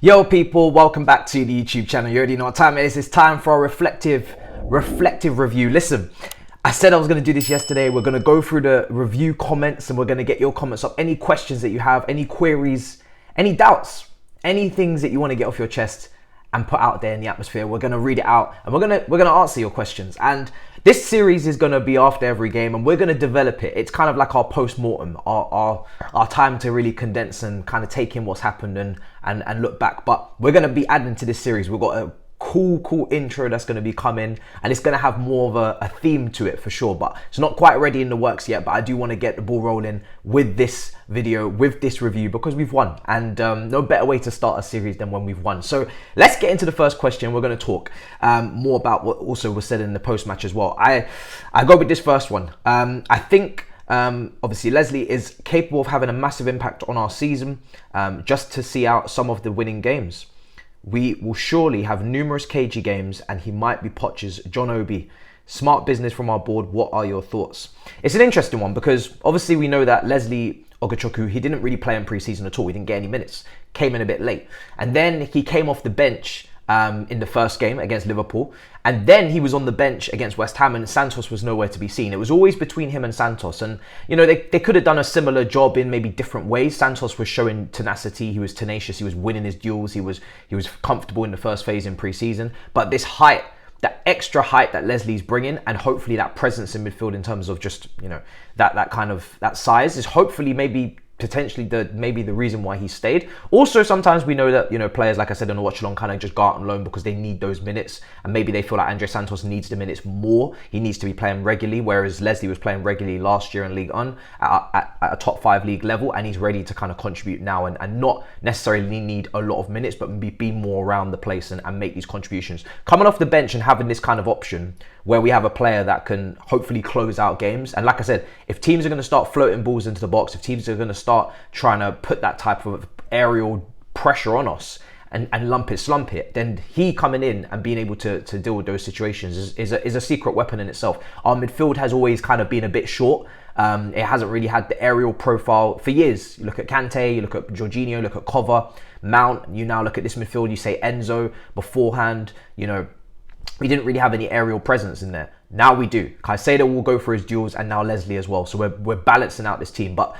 Yo people, welcome back to the YouTube channel. You already know what time it is. It's time for a reflective review. Listen, I said I was going to do this yesterday. We're going to go through the review comments and we're going to get your comments up. Any questions that you have, any queries, any doubts, any things that you want to get off your chest and put out there in the atmosphere. We're going to read it out and we're going to answer your questions. And this series is going to be after every game and we're going to develop it. It's kind of like our post-mortem, our time to really condense and kind of take in what's happened and look back. But we're going to be adding to this series. We've got a cool intro that's going to be coming and it's going to have more of a theme to it for sure, but it's not quite ready in the works yet. But I do want to get the ball rolling with this video, with this review, because we've won, and no better way to start a series than when we've won. So let's get into the first question. We're going to talk more about what also was said in the post-match as well. I go with this first one. I think obviously Leslie is capable of having a massive impact on our season, just to see out some of the winning games. We will surely have numerous cagey games and he might be Poch's John Obi. Smart business from our board. What are your thoughts? It's an interesting one because obviously we know that Leslie Ogochukwu, he didn't really play in pre-season at all. He didn't get any minutes. Came in a bit late. And then he came off the bench in the first game against Liverpool. And then he was on the bench against West Ham and Santos was nowhere to be seen. It was always between him and Santos. And, you know, they could have done a similar job in maybe different ways. Santos was showing tenacity. He was tenacious. He was winning his duels. He was comfortable in the first phase in pre-season. But this height, that extra height that Leslie's bringing, and hopefully that presence in midfield in terms of just, you know, that size is hopefully potentially the reason why he stayed. Also, sometimes we know that, you know, players, like I said on the watch along, kind of just go out on loan because they need those minutes, and maybe they feel like Andre Santos needs the minutes more. He needs to be playing regularly, whereas Leslie was playing regularly last year in League One at a top 5 league level, and he's ready to kind of contribute now and not necessarily need a lot of minutes, but be more around the place and make these contributions. Coming off the bench and having this kind of option where we have a player that can hopefully close out games. And like I said, if teams are going to start floating balls into the box, if teams are going to start trying to put that type of aerial pressure on us and slump it, then he coming in and being able to deal with those situations is a secret weapon in itself. Our midfield has always kind of been a bit short. It hasn't really had the aerial profile for years. You look at Kante, you look at Jorginho, look at Cover, Mount, you now look at this midfield, you say Enzo beforehand, you know, we didn't really have any aerial presence in there. Now we do. Caicedo will go for his duels and now Leslie as well. So we're balancing out this team. But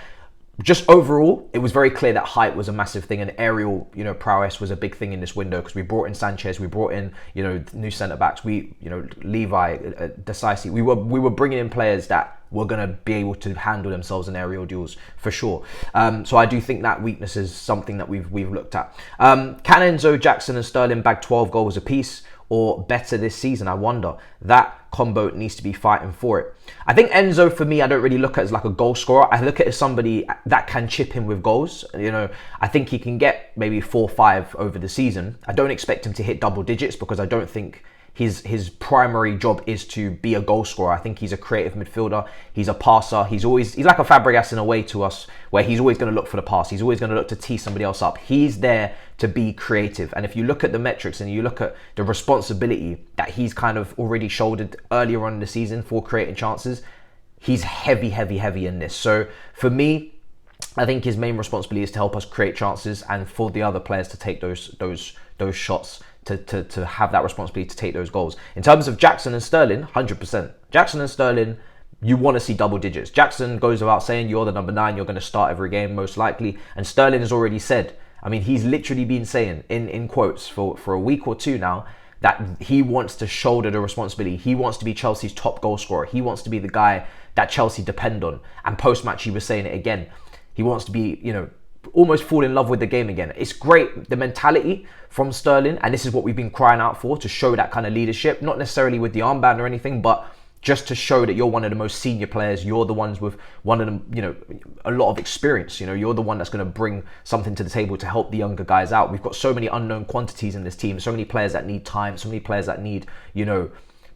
just overall, it was very clear that height was a massive thing and aerial, you know, prowess was a big thing in this window because we brought in Sanchez, we brought in, you know, new centre backs, Levi, Decisive. We were bringing in players that were going to be able to handle themselves in aerial duels for sure. So I do think that weakness is something that we've looked at. Can Enzo, Jackson and Sterling bag 12 goals apiece or better this season? I wonder. That combo needs to be fighting for it. I think Enzo, for me, I don't really look at as like a goal scorer. I look at it as somebody that can chip in with goals. You know, I think he can get maybe 4-5 over the season. I don't expect him to hit double digits because I don't think his primary job is to be a goal scorer. I think he's a creative midfielder. He's a passer. He's like a Fabregas in a way to us, where he's always going to look for the pass. He's always going to look to tee somebody else up. He's there to be creative. And if you look at the metrics and you look at the responsibility that he's kind of already shouldered earlier on in the season for creating chances, he's heavy in this. So for me, I think his main responsibility is to help us create chances and for the other players to take those shots, to have that responsibility to take those goals. In terms of Jackson and Sterling, 100%. Jackson and Sterling, you want to see double digits. Jackson goes without saying, you're the number 9, you're going to start every game most likely. And Sterling has already said, I mean, he's literally been saying in quotes for a week or two now that he wants to shoulder the responsibility. He wants to be Chelsea's top goal scorer. He wants to be the guy that Chelsea depend on. And post-match, he was saying it again. He wants to be, you know, almost fall in love with the game again. It's great, the mentality from Sterling, and this is what we've been crying out for, to show that kind of leadership, not necessarily with the armband or anything, but just to show that you're one of the most senior players. You're the ones with one of them, you know, a lot of experience. You know, you're the one that's going to bring something to the table to help the younger guys out. We've got so many unknown quantities in this team, so many players that need time, so many players that need, you know,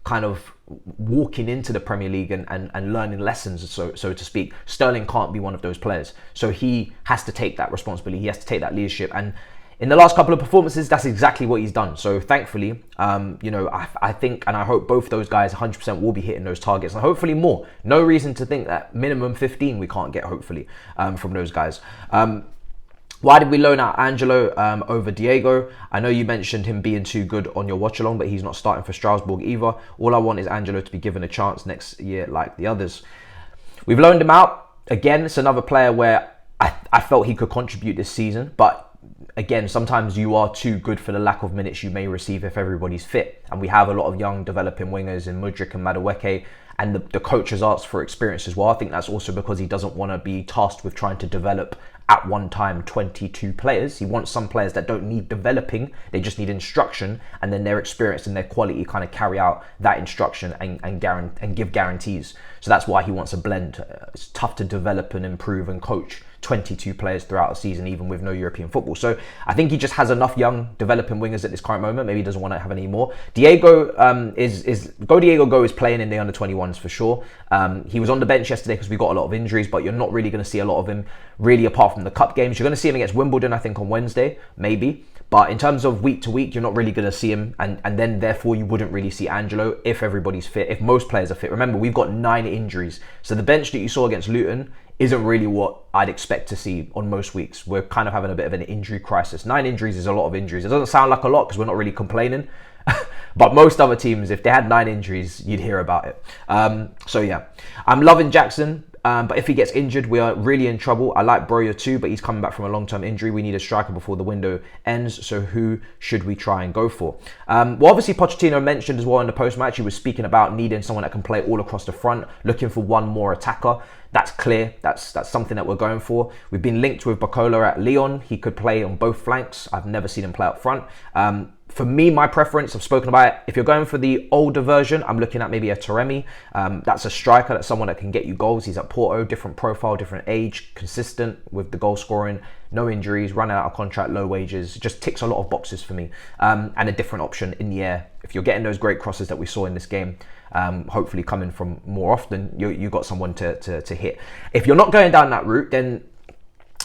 kind of walking into the Premier League and learning lessons, so to speak. Sterling can't be one of those players. So he has to take that responsibility. He has to take that leadership. And in the last couple of performances, that's exactly what he's done. So thankfully, you know, I think and I hope both those guys 100% will be hitting those targets, and hopefully more. No reason to think that minimum 15 we can't get, hopefully, from those guys. Why did we loan out Angelo over Diego? I know you mentioned him being too good on your watch along, but he's not starting for Strasbourg either. All I want is Angelo to be given a chance next year like the others. We've loaned him out. Again, it's another player where I felt he could contribute this season, but again, sometimes you are too good for the lack of minutes you may receive if everybody's fit. And we have a lot of young developing wingers in Mudryk and Madueke, and the coach has asked for experience as well. I think that's also because he doesn't want to be tasked with trying to develop at one time 22 players. He wants some players that don't need developing, they just need instruction, and then their experience and their quality kind of carry out that instruction and give guarantees. So that's why he wants a blend. It's tough to develop and improve and coach 22 players throughout the season, even with no European football. So I think he just has enough young developing wingers at this current moment. Maybe he doesn't want to have any more. Diego Diego is playing in the under-21s for sure. He was on the bench yesterday because we got a lot of injuries, but you're not really going to see a lot of him really apart from the cup games. You're going to see him against Wimbledon, I think, on Wednesday, maybe. But in terms of week to week, you're not really going to see him. And then, therefore, you wouldn't really see Angelo if everybody's fit, if most players are fit. Remember, we've got 9 injuries. So the bench that you saw against Luton isn't really what I'd expect to see on most weeks. We're kind of having a bit of an injury crisis. 9 injuries is a lot of injuries. It doesn't sound like a lot because we're not really complaining. But most other teams, if they had 9 injuries, you'd hear about it. So yeah, I'm loving Jackson. But if he gets injured, we are really in trouble. I like Broja too, but he's coming back from a long-term injury. We need a striker before the window ends. So who should we try and go for? Well, obviously, Pochettino mentioned as well in the post-match, he was speaking about needing someone that can play all across the front, looking for one more attacker. That's clear. That's something that we're going for. We've been linked with Bacola at Lyon. He could play on both flanks. I've never seen him play up front. For me, my preference, I've spoken about it. If you're going for the older version, I'm looking at maybe a Taremi. That's a striker. That's someone that can get you goals. He's at Porto, different profile, different age, consistent with the goal scoring, no injuries, running out of contract, low wages. Just ticks a lot of boxes for me. And a different option in the air. If you're getting those great crosses that we saw in this game, hopefully coming from more often, you got someone to hit. If you're not going down that route, then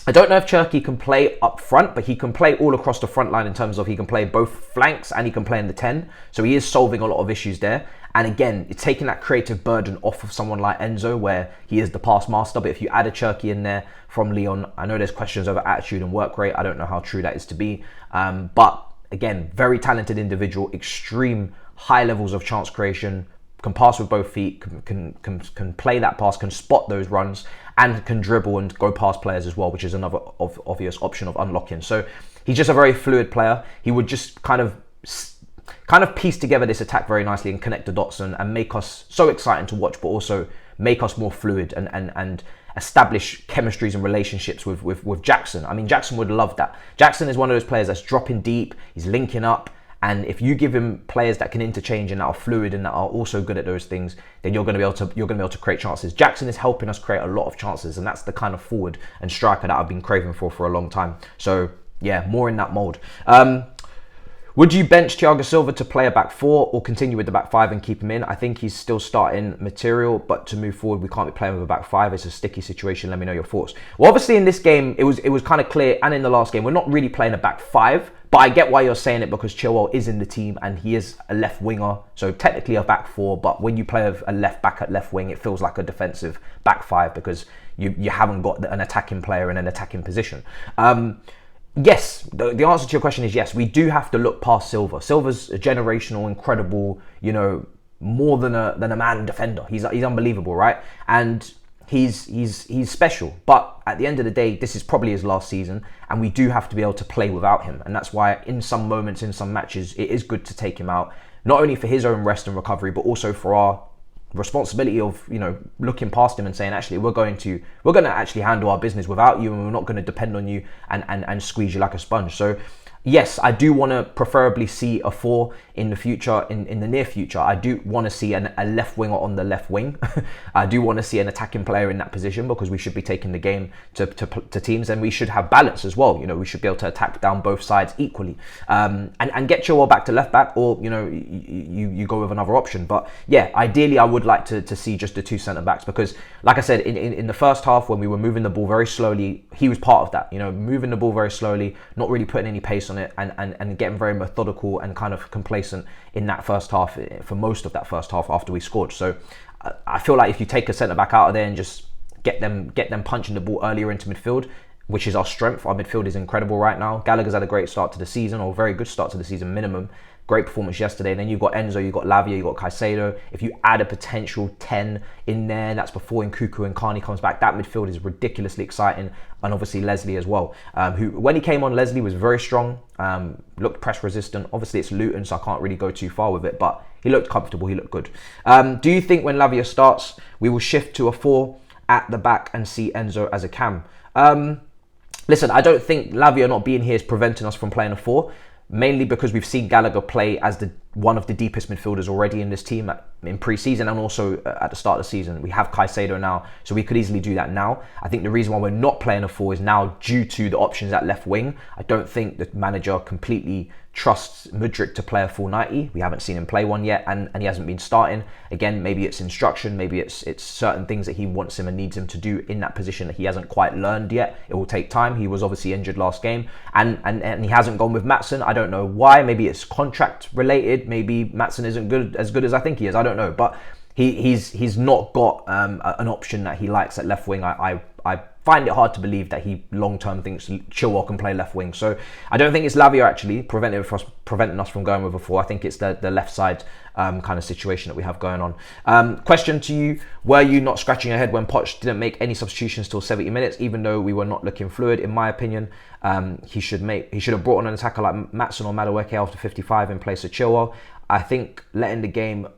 I don't know if Cherki can play up front, but he can play all across the front line in terms of he can play both flanks and he can play in the 10. So he is solving a lot of issues there. And again, it's taking that creative burden off of someone like Enzo, where he is the pass master. But if you add a Cherki in there from Lyon, I know there's questions over attitude and work rate. I don't know how true that is to be. But again, very talented individual, extreme high levels of chance creation, can pass with both feet, can play that pass, can spot those runs, and can dribble and go past players as well, which is another obvious option of unlocking. So he's just a very fluid player. He would just kind of piece together this attack very nicely and connect the dots and make us so exciting to watch, but also make us more fluid and establish chemistries and relationships with Jackson. I mean, Jackson would love that. Jackson is one of those players that's dropping deep, he's linking up, and if you give him players that can interchange and that are fluid and that are also good at those things, then you're going to be able to create chances. Jackson is helping us create a lot of chances, and that's the kind of forward and striker that I've been craving for a long time. So yeah, more in that mold. Would you bench Thiago Silva to play a back 4 or continue with the back 5 and keep him in? I think he's still starting material, but to move forward, we can't be playing with a back 5. It's a sticky situation. Let me know your thoughts. Well, obviously in this game, it was kind of clear, and in the last game, we're not really playing a back 5, but I get why you're saying it because Chilwell is in the team and he is a left winger. So technically a back 4, but when you play with a left back at left wing, it feels like a defensive back 5 because you haven't got an attacking player in an attacking position. Yes, the answer to your question is yes. We do have to look past Silva. Silva's a generational, incredible, more than a man defender. He's unbelievable, right? And he's special. But at the end of the day, this is probably his last season, and we do have to be able to play without him. And that's why in some moments, in some matches, it is good to take him out, not only for his own rest and recovery, but also for our responsibility of looking past him and saying, actually, we're going to actually handle our business without you, and we're not going to depend on you and squeeze you like a sponge. So yes, I do want to preferably see a 4 in the future, in the near future. I do want to see a left winger on the left wing. I do want to see an attacking player in that position because we should be taking the game to teams, and we should have balance as well. We should be able to attack down both sides equally, and get Chilwell back to left back, or you go with another option. But yeah, ideally I would like to see just the 2 centre backs because, like I said, in the first half when we were moving the ball very slowly, he was part of that. Moving the ball very slowly, not really putting any pace on it, and getting very methodical and kind of complacent in that first half, for most of that first half after we scored. So I feel like if you take a centre back out of there and just get them punching the ball earlier into midfield, which is our strength. Our midfield is incredible right now. Gallagher's had a great start to the season, or very good start to the season minimum. Great performance yesterday. And then you've got Enzo, you've got Lavia, you've got Caicedo. If you add a potential 10 in there, that's before Nkuku and Carney comes back. That midfield is ridiculously exciting. And obviously Leslie as well, who, when he came on, Leslie was very strong, looked press resistant. Obviously it's Luton, so I can't really go too far with it, but he looked comfortable, he looked good. Do you think when Lavia starts, we will shift to a 4 at the back and see Enzo as a cam? Listen, I don't think Lavia not being here is preventing us from playing a 4. Mainly because we've seen Gallagher play as one of the deepest midfielders already in this team in pre-season, and also at the start of the season. We have Caicedo now, so we could easily do that now. I think the reason why we're not playing a 4 is now due to the options at left wing. I don't think the manager completely trusts Mudryk to play a full 90. We haven't seen him play one yet, and he hasn't been starting. Again, maybe it's instruction, maybe it's certain things that he wants him and needs him to do in that position that he hasn't quite learned yet. It will take time. He was obviously injured last game, and he hasn't gone with Maatsen. I don't know why. Maybe it's contract related. Maybe Maatsen isn't as good as I think he is. I don't know, but he's not got an option that he likes at left wing. I find it hard to believe that he long-term thinks Chilwell can play left wing. So I don't think it's Lavia actually preventing us from going with a 4. I think it's the left side kind of situation that we have going on. Question to you: were you not scratching your head when Poch didn't make any substitutions till 70 minutes, even though we were not looking fluid? In my opinion, he should have brought on an attacker like Maatsen or Madueke after 55 in place of Chilwell. I think letting the game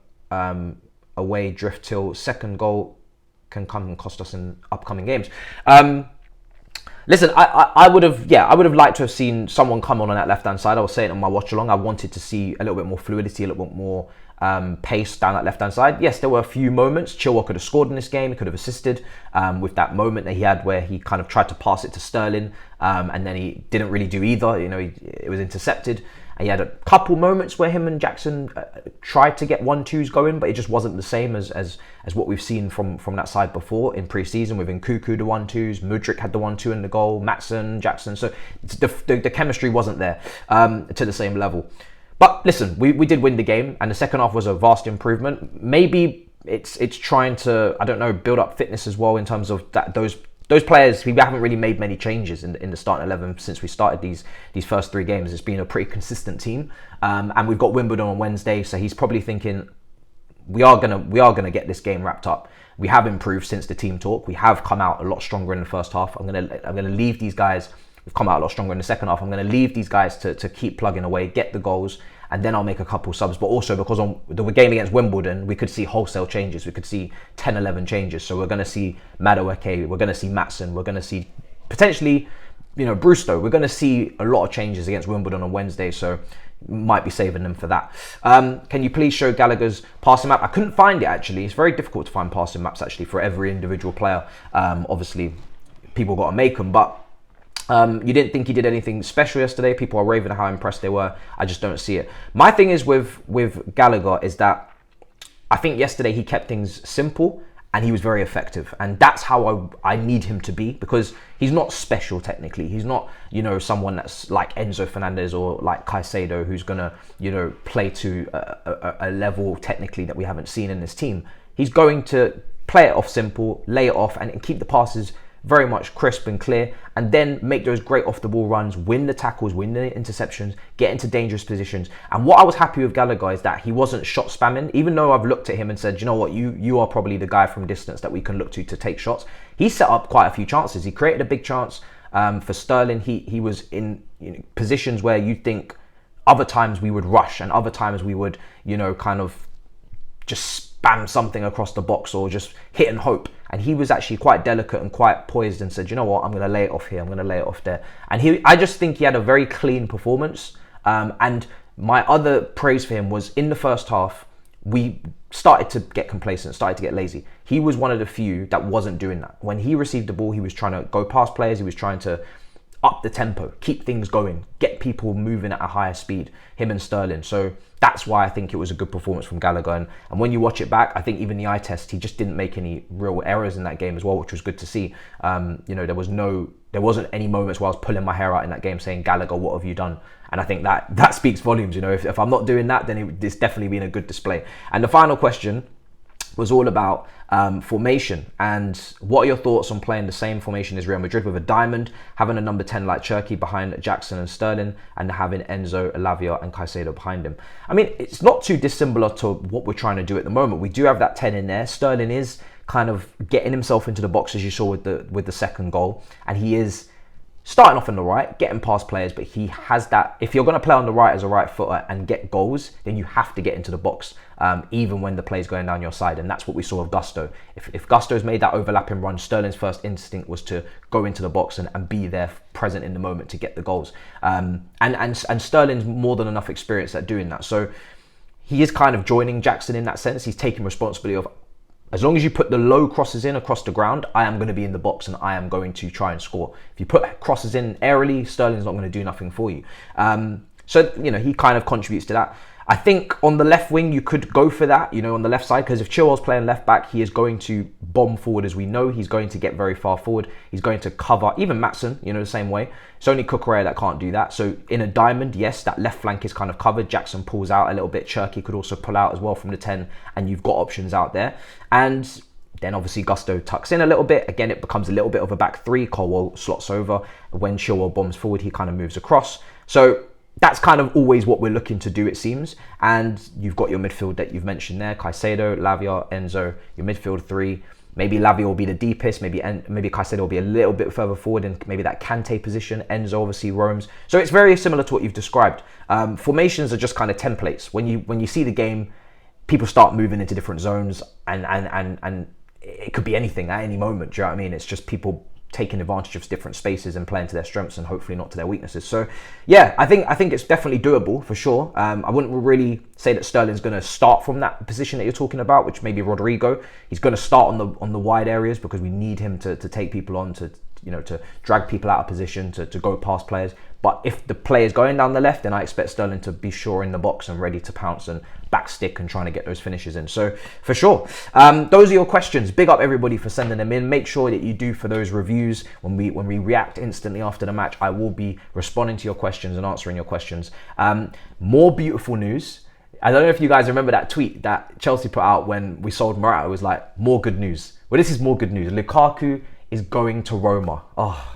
away drift till second goal can come and cost us in upcoming games. Listen, I would have liked to have seen someone come on that left hand side. I was saying on my watch along, I wanted to see a little bit more fluidity, a little bit more pace down that left hand side. Yes, there were a few moments. Chilwell could have scored in this game. He could have assisted with that moment that he had where he kind of tried to pass it to Sterling, and then he didn't really do either. You know, it was intercepted. And he had a couple moments where him and Jackson tried to get 1-2s going, but it just wasn't the same as what we've seen from that side before in pre-season with Nkuku, the 1-2s, Mudryk had the 1-2 in the goal, Maatsen, Jackson. So the chemistry wasn't there to the same level. But listen, we did win the game, and the second half was a vast improvement. Maybe it's trying to, I don't know, build up fitness as well in terms of those players. We haven't really made many changes in the starting 11 since we started these first 3 games. It's been a pretty consistent team, and we've got Wimbledon on Wednesday, so he's probably thinking we are gonna get this game wrapped up. We have improved since the team talk. We have come out a lot stronger in the first half. I'm gonna leave these guys. We've come out a lot stronger in the second half. I'm gonna leave these guys to keep plugging away, get the goals, and then I'll make a couple subs. But also because on the game against Wimbledon, we could see wholesale changes. We could see 10, 11 changes. So we're going to see Madueke, we're going to see Maatsen, we're going to see potentially, Brewster. We're going to see a lot of changes against Wimbledon on Wednesday. So might be saving them for that. Can you please show Gallagher's passing map? I couldn't find it actually. It's very difficult to find passing maps actually for every individual player. Obviously, people got to make them, but you didn't think he did anything special yesterday. People are raving how impressed they were. I just don't see it. My thing is with Gallagher is that I think yesterday he kept things simple and he was very effective. And that's how I need him to be, because he's not special technically. He's not, someone that's like Enzo Fernandez or like Caicedo who's going to, play to a level technically that we haven't seen in this team. He's going to play it off simple, lay it off and keep the passes very much crisp and clear, and then make those great off the ball runs, win the tackles, win the interceptions, get into dangerous positions. And what I was happy with Gallagher is that he wasn't shot spamming, even though I've looked at him and said, you know what, you are probably the guy from distance that we can look to take shots. He set up quite a few chances. He created a big chance for Sterling. He was in positions where you'd think other times we would rush and other times we would, kind of just spam something across the box or just hit and hope. And he was actually quite delicate and quite poised and said, you know what, I'm going to lay it off here, I'm going to lay it off there. And I just think he had a very clean performance. And my other praise for him was in the first half, we started to get complacent, started to get lazy. He was one of the few that wasn't doing that. When he received the ball, he was trying to go past players, he was trying to up the tempo, keep things going, get people moving at a higher speed, him and Sterling. So that's why I think it was a good performance from Gallagher. And when you watch it back, I think even the eye test, he just didn't make any real errors in that game as well, which was good to see. There wasn't any moments where I was pulling my hair out in that game saying, Gallagher, what have you done? And I think that speaks volumes. If I'm not doing that, then it's definitely been a good display. And the final question, was all about formation. And what are your thoughts on playing the same formation as Real Madrid with a diamond, having a number 10 like Cherki behind Jackson and Sterling, and having Enzo, Lavia and Caicedo behind him? I mean, it's not too dissimilar to what we're trying to do at the moment. We do have that 10 in there. Sterling is kind of getting himself into the box, as you saw with the second goal, and he is starting off on the right, getting past players, but he has that. If you're going to play on the right as a right footer and get goals, then you have to get into the box, even when the play's going down your side. And that's what we saw of Gusto. If Gusto's made that overlapping run, Sterling's first instinct was to go into the box and be there, present in the moment to get the goals. And Sterling's more than enough experience at doing that. So he is kind of joining Jackson in that sense. He's taking responsibility of, as long as you put the low crosses in across the ground, I am going to be in the box and I am going to try and score. If you put crosses in aerially, Sterling's not going to do nothing for you. So, you know, he kind of contributes to that. I think on the left wing, you could go for that, you know, on the left side, because if Chilwell's playing left back, he is going to bomb forward, as we know. He's going to get very far forward. He's going to cover, even Matson, you know, the same way. It's only Cucurella that can't do that. So in a diamond, yes, that left flank is kind of covered. Jackson pulls out a little bit. Cherki could also pull out as well from the 10, and you've got options out there. And then obviously Gusto tucks in a little bit. Again, it becomes a little bit of a back three. Colwell slots over. When Chilwell bombs forward, he kind of moves across. So that's kind of always what we're looking to do, it seems. And you've got your midfield that you've mentioned there. Caicedo, Lavia, Enzo, your midfield three. Maybe Lavia will be the deepest. Maybe Caicedo will be a little bit further forward in maybe that Kante position. Enzo obviously roams. So it's very similar to what you've described. Formations are just kind of templates. When you see the game, people start moving into different zones, and it could be anything at any moment. Do you know what I mean? It's just people taking advantage of different spaces and playing to their strengths and hopefully not to their weaknesses. So yeah, I think it's definitely doable for sure. I wouldn't really say that Sterling's going to start from that position that you're talking about, which maybe Rodrigo. He's going to start on the wide areas because we need him to take people on, to drag people out of position, to go past players. But if the play is going down the left, then I expect Sterling to be sure in the box and ready to pounce and back stick and trying to get those finishes in. So for sure, those are your questions. Big up everybody for sending them in. Make sure that you do for those reviews. When we react instantly after the match, I will be responding to your questions and answering your questions. More beautiful news. I don't know if you guys remember that tweet that Chelsea put out when we sold Morata. It was like, more good news. Well, this is more good news. Lukaku is going to Roma. Oh,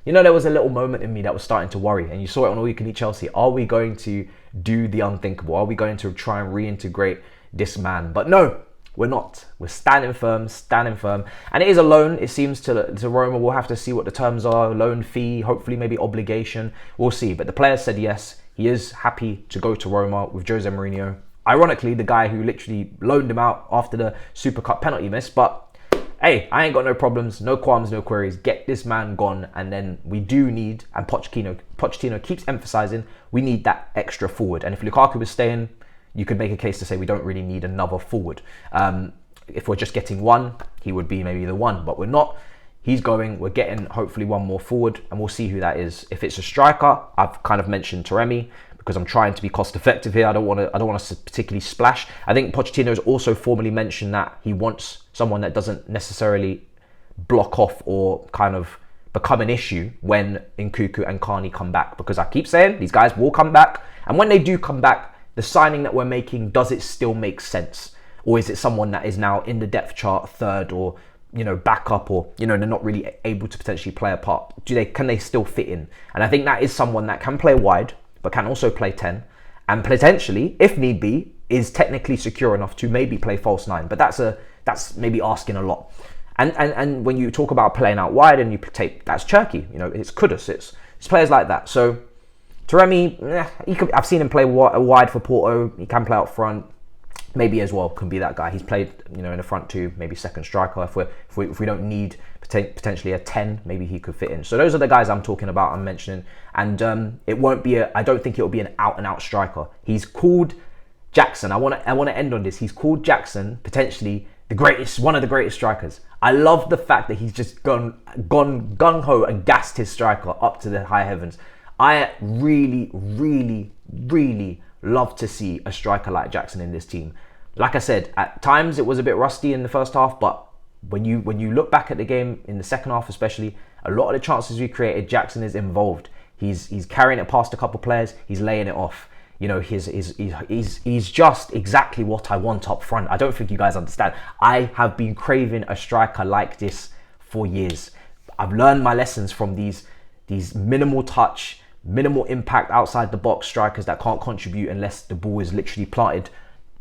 you know, there was a little moment in me that was starting to worry, and you saw it on All You Can Eat Chelsea. Are we going to do the unthinkable? Are we going to try and reintegrate this man? But no, we're not. We're standing firm. And it is a loan, it seems, to Roma. We'll have to see what the terms are. Loan fee, hopefully maybe obligation. We'll see. But the player said yes. He is happy to go to Roma with Jose Mourinho. Ironically, the guy who literally loaned him out after the Super Cup penalty miss. But hey, I ain't got no problems, no qualms, no queries. Get this man gone. And then we do need, and Pochettino keeps emphasizing, we need that extra forward. And if Lukaku was staying, you could make a case to say we don't really need another forward. If we're just getting one, he would be maybe the one, but we're not. He's going, we're getting hopefully one more forward, and we'll see who that is. If it's a striker, I've kind of mentioned Taremi, because I'm trying to be cost effective here. I don't want to particularly splash. I think Pochettino has also formally mentioned that he wants someone that doesn't necessarily block off or kind of become an issue when Nkunku and Carney come back, because I keep saying these guys will come back, and when they do come back, the signing that we're making, does it still make sense? Or is it someone that is now in the depth chart third, or backup, or they're not really able to potentially play a part? Can they still fit in? And I think that is someone that can play wide but can also play 10, and potentially, if need be, is technically secure enough to maybe play false 9. But that's maybe asking a lot. And when you talk about playing out wide, and you take, that's Cherki, it's Kudus, it's players like that. So Taremi, I've seen him play wide for Porto. He can play out front. Maybe as well can be that guy. He's played, in the front two, maybe second striker. If we don't need potentially a 10, maybe he could fit in. So those are the guys I'm talking about, I'm mentioning. And it won't be I don't think it will be an out and out striker. He's called Jackson. I want to end on this. He's called Jackson potentially one of the greatest strikers. I love the fact that he's just gone gung ho and gassed his striker up to the high heavens. I really, really, really love to see a striker like Jackson in this team. Like I said, at times it was a bit rusty in the first half, but when you look back at the game in the second half especially, a lot of the chances we created, Jackson is involved. He's carrying it past a couple players, he's laying it off. You know, he's just exactly what I want up front. I don't think you guys understand. I have been craving a striker like this for years. I've learned my lessons from these minimal touch, minimal impact outside the box strikers that can't contribute unless the ball is literally planted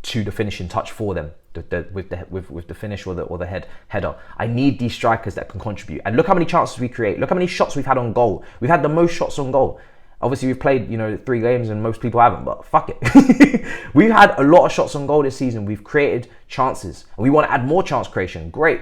to the finishing touch for them, with the finish or the header. I need these strikers that can contribute. And look how many chances we create. Look how many shots we've had on goal. We've had the most shots on goal. Obviously, we've played, 3 games and most people haven't, but fuck it. We've had a lot of shots on goal this season. We've created chances. And we want to add more chance creation. Great.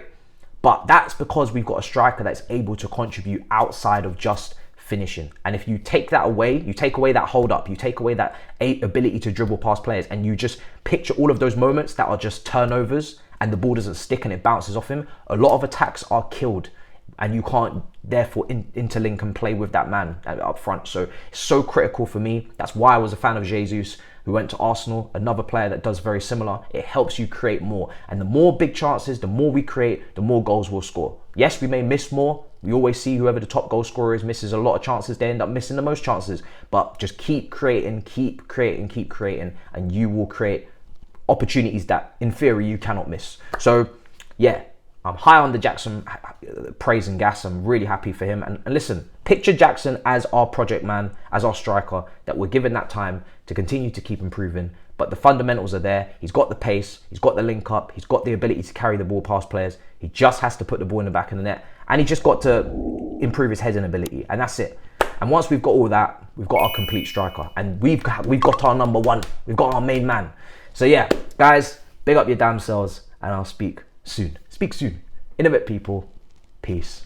But that's because we've got a striker that's able to contribute outside of just finishing. And if you take that away, you take away that hold up, you take away that ability to dribble past players, and you just picture all of those moments that are just turnovers and the ball doesn't stick and it bounces off him, a lot of attacks are killed. And you can't therefore interlink and play with that man up front. So it's so critical for me. That's why I was a fan of Jesus, who went to Arsenal, another player that does very similar. It helps you create more. And the more big chances, the more we create, the more goals we'll score. Yes, we may miss more. We always see whoever the top goal scorer is misses a lot of chances. They end up missing the most chances. But just keep creating, and you will create opportunities that, in theory, you cannot miss. So, yeah. I'm high on the Jackson praise and gas. I'm really happy for him. And listen, picture Jackson as our project man, as our striker, that we're given that time to continue to keep improving. But the fundamentals are there. He's got the pace. He's got the link up. He's got the ability to carry the ball past players. He just has to put the ball in the back of the net. And he just got to improve his heading ability. And that's it. And once we've got all that, we've got our complete striker. And we've got our number one. We've got our main man. So yeah, guys, big up your damn selves. And I'll speak soon. Speak soon. In a bit, people. Peace.